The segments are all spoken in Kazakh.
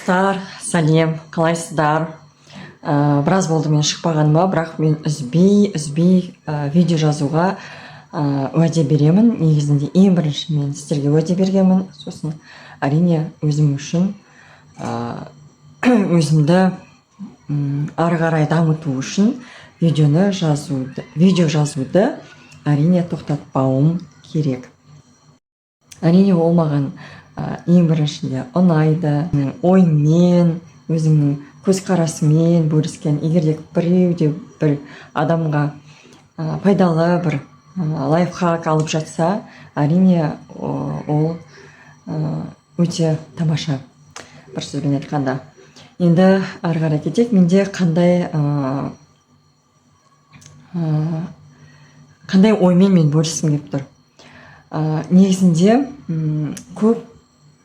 Сәлем, қалайсыздар? Біраз болды мен шықпағаныма, бірақ мен үзбей видео жазуға уәде беремін. Негізінде ең бірінші мен сіздерге уәде бергенмін. Сосын әрине өзім үшін өзімді ары қарай дамыту үшін видео жазуды әрине тоқтатпауым керек. Әрине ол маған ең біріншінде ұнайды, оймен, өзімнің көзқарасымен бөліскен. Егер де біреуде бір адамға пайдалы бір лайфхак алып жатса, әрине ол өте тамаша, бір сөзбен айтқанда. Енді ары қарай кетейік. Менде қандай оймен мен бөліскім келіп тұр. Негізінде көп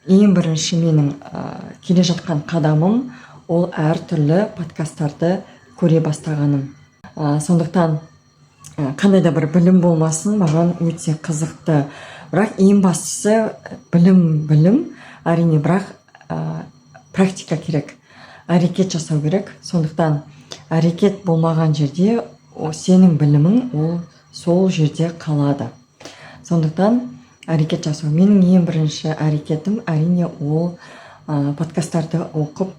ең бірінші менің келе жатқан қадамым ол әртүрлі подкасттарды көре бастағаным. Сондықтан қандай да бір білім болмасын, маған өте қызықты. Бірақ ең бастысы білім, әрине, бірақ практика керек, әрекет жасау керек. Сондықтан әрекет болмаған жерде сенің білімің ол сол жерде қалады. Сондықтан әрекет жасау. Менің ең бірінші әрекетім әрине ол подкасттарды оқып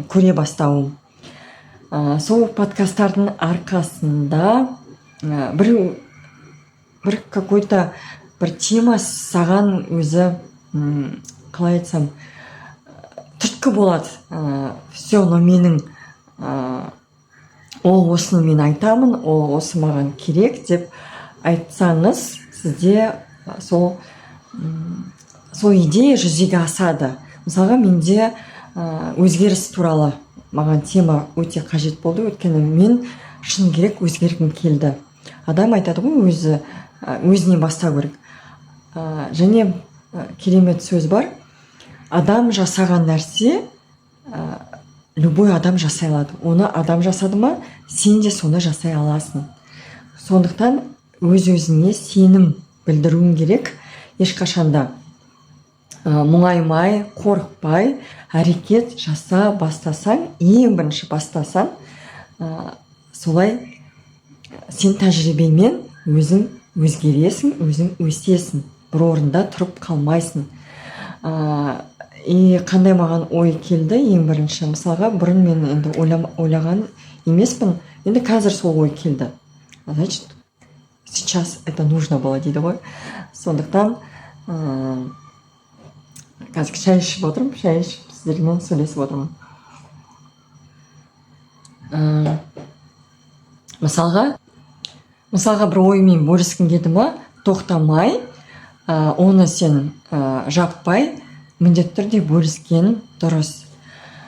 көре бастауым. Сол подкасттардың арқасында бір какой-то бір тема саған өзі, қалай айтсам, түрткі болады. Все, но менің ол осыны мен айтамын, ол осы маған керек деп айтсаңыз, сізде сол идея жүзеге асады. Мысалға, менде өзгеріс туралы маған тема өте қажет болды, өйткені мен шын керек өзгергім келді. Адам айтады ғой, өзінен бастау керек. Және керемет сөз бар: адам жасаған нәрсе любой адам жасай алады. Оны адам жасады ма, сен де соны жасай аласың. Сондықтан өз-өзіне сенім білдіруің керек. Ешқашанда мұңаймай, қорықпай әрекет жаса бастасаң, ең бірінші бастасаң, солай сен тәжірибемен өзің өзгересің, өзің өсесің, бір орында тұрып қалмайсың. Қандай маған ой келді ең бірінші? Мысалға, бұрын мен енді ойлаған емеспін, енді қазір сол ой келді. Значит, сейчас это нужно было, дейді ғой. Сондықтан қазір шай ішіп отырмын, сіздермен сөйлесіп отырмын. Мысалға бір оймен бөліскің келді ма, тоқтамай, оны сен жаппай, міндетті түрде бөліскен дұрыс.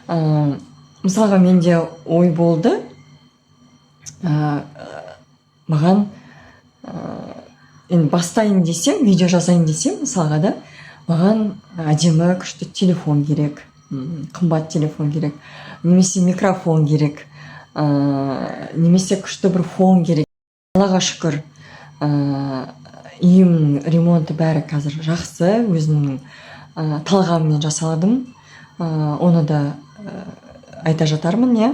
Мысалға, менде ой болды, маған бастайын десем, видео жазайын десем, мысалға да, маған әдемі күшті телефон керек, қымбат телефон керек, немесе микрофон керек, немесе күшті бір фон керек. Аллаға шүкір, үйім ремонты бәрі қазір жақсы, өзімнің талғаммен жасадым. Оны да айта жатармын, иә.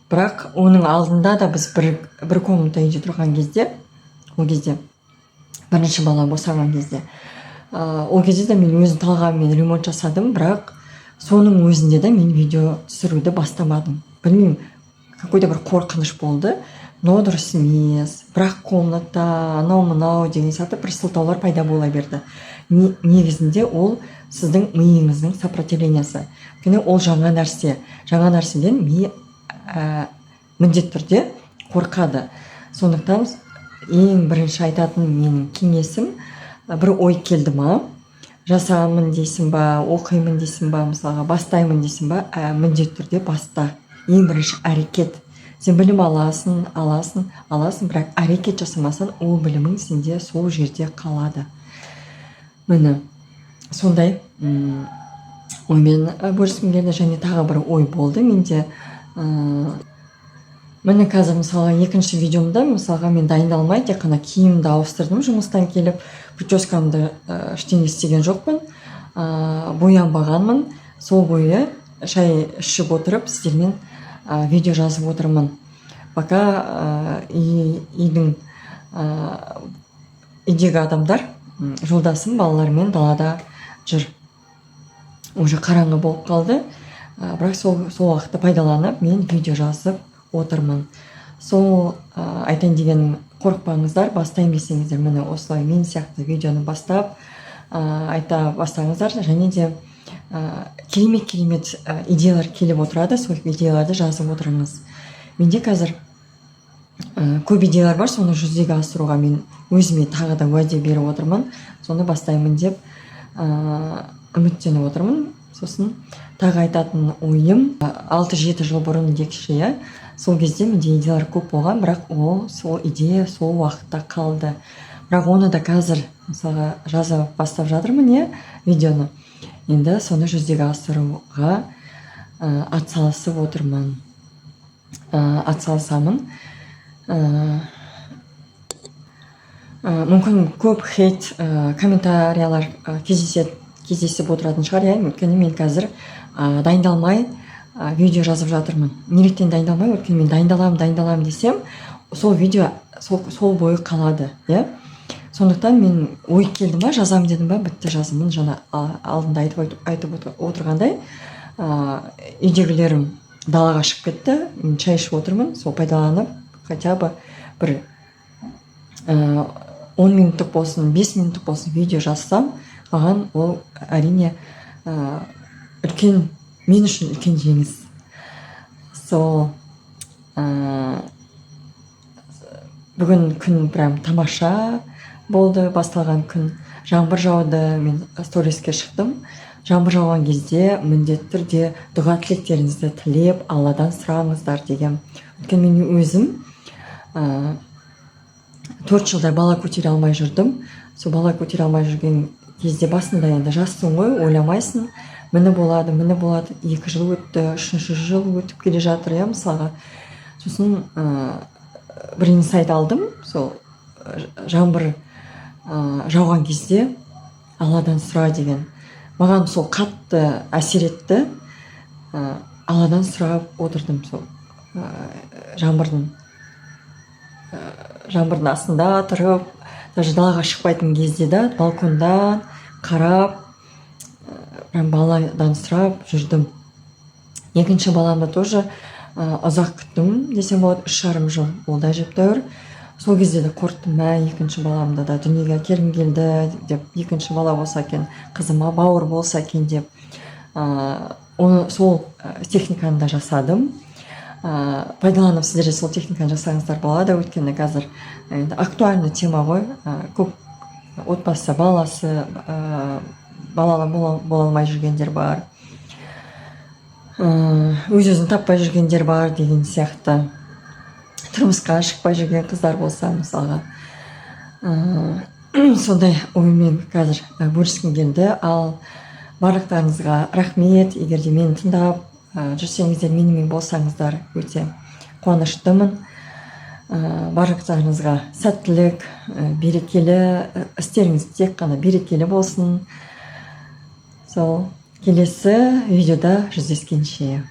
Бірақ оның алдында да біз бір комната үйде тұрған кезде, ол кезде бірінші бала босаған кезде, ол кезде де мен өзім талғаммен ремонт жасадым, бірақ соның өзінде де мен видео түсіруді бастамадым. Білмеймін, какой-то бір қорқыныш болды, но дұрыс емес, бірақ комната, анау-мынау деген сияқты бір сылтаулар пайда бола берді. Негізінде ол сіздің миыңыздың сопротивлениясы. Өйткені ол жаңа нәрседен ми міндетті түрде қорқады. Сондықтан ең бірінші айтатын менің кеңесім, бір ой келді ма, жасамын дейсің ба, оқимын дейсің ба, мысалға бастаймын дейсің ба, міндетті түрде баста. Ең бірінші әрекет. Сен білім аласың, бірақ әрекет жасамасаң, ол білімің сенде сол жерде қалады. Міне, сондай оймен бөліскім келді. Және тағы бір ой болды менде. Міне қазір мысалға екінші видеомда, мысалға мен дайындалмай, тек қана киімді ауыстырдым жұмыстан келіп, прическамды ештеңе істеген жоқпын. боянбағанмын. Сол бойы шай ішіп отырып сіздермен видео жазып отырмын. Пока үйдің үйдегі адамдар, жолдасым балалармен далада жүр. Уже қараңғы болып қалды. Бірақ сол уақытты пайдаланып мен видео жазып отырмын. Сол айтайын дегенім, қорықпаңыздар, бастайын десеңіздер, міне осылай мен сияқты видеоны бастап айта бастаңыздар, және де керемет идеялар келіп отырады, сол идеяларды жазып отырыңыз. Менде қазір көп идеялар бар, соны жүзеге асыруға мен өзіме тағы да уәде беріп отырмын. Соны бастаймын деп үміттеніп отырмын. Сосын тағы айтатын ойым, 6-7 жыл бұрын декші, сол кезде менде идеялар көп болған, бірақ сол идея сол уақытта қалды. Бірақ оны да қазір мысалға жазып бастап жатырмын, видеоны. Енді соны жүзеге асыруға атсалысып отырмын. Атсалысамын. Мүмкін көп хейт комментариялар кездесіп отыратын шығар, өйткені мен қазір дайындалмай видео жазып жатырмын. Неліктен дайындалмай? Өйткені мен дайындаламын десем, сол видео сол бойы қалады. Сондықтан мен ой келді ма, жазам дедім ба, бітті жазымын. Жаңа алдында айтып отырғандай, үйдегілерім далаға шығып кетті, мен шай ішіп отырмын. Сол пайдаланып, хотя бы бір 10 минуттық болсын, 5 минуттық болсын видео жазсам, маған ол әрине мен үшін үлкен жеңіс. Сол бүгін күн прям тамаша болды, басталған күн. Жаңбыр жауды, мен сториске шықтым. Жаңбыр жауған кезде міндетті түрде дұға тілектеріңізді тілеп, Алладан сұраңыздар деген. Өйткені мен өзім 4 жылдай бала көтере алмай жүрдім. Сол бала көтере алмай жүрген кезде басында енді жассың ғой, ойламайсың. Міне болады. 2 жыл өтті, 3 жыл өтіп келе жатыр, мысалға. Сосын бір инсайт алдым. Сол жаңбыр жауған кезде Алладан сұра деген. Маған сол қатты әсер етті. Алладан сұрап отырдым. Сол жаңбырдың астында тұрып, даже далаға шықпайтын кезде да балкондан қарап, баладан сұрап жүрдім. Екінші баламды тоже ұзақ күттім десем болады, 3,5 жыл болды, әжептәуір. Сол кезде де қорықтым, екінші баламды да дүниеге әкелгім келді деп, екінші бала болса екен, қызыма бауыр болса екен деп, сол техниканы да жасадым. Пайдаланып сіздер сол техниканы жасаңыздар болады, өйткені қазір актуальны тема ғой. Көп отбасы, балалы бола алмай жүргендер бар, өз-өзін таппай жүргендер бар деген сияқты. Тұрмысқа шықпай жүрген қыздар болса, мысалға. Сондай оймен қазір бөліскім келді. Ал барлықтарыңызға рахмет. Егер де мені тыңдап жүрсеңіздер, менімен болсаңыздар, өте қуаныштымын. Барлықтарыңызға сәттілік, берекелі істеріңіз тек қана берекелі болсын. Сол келесі видеода жүздескенше.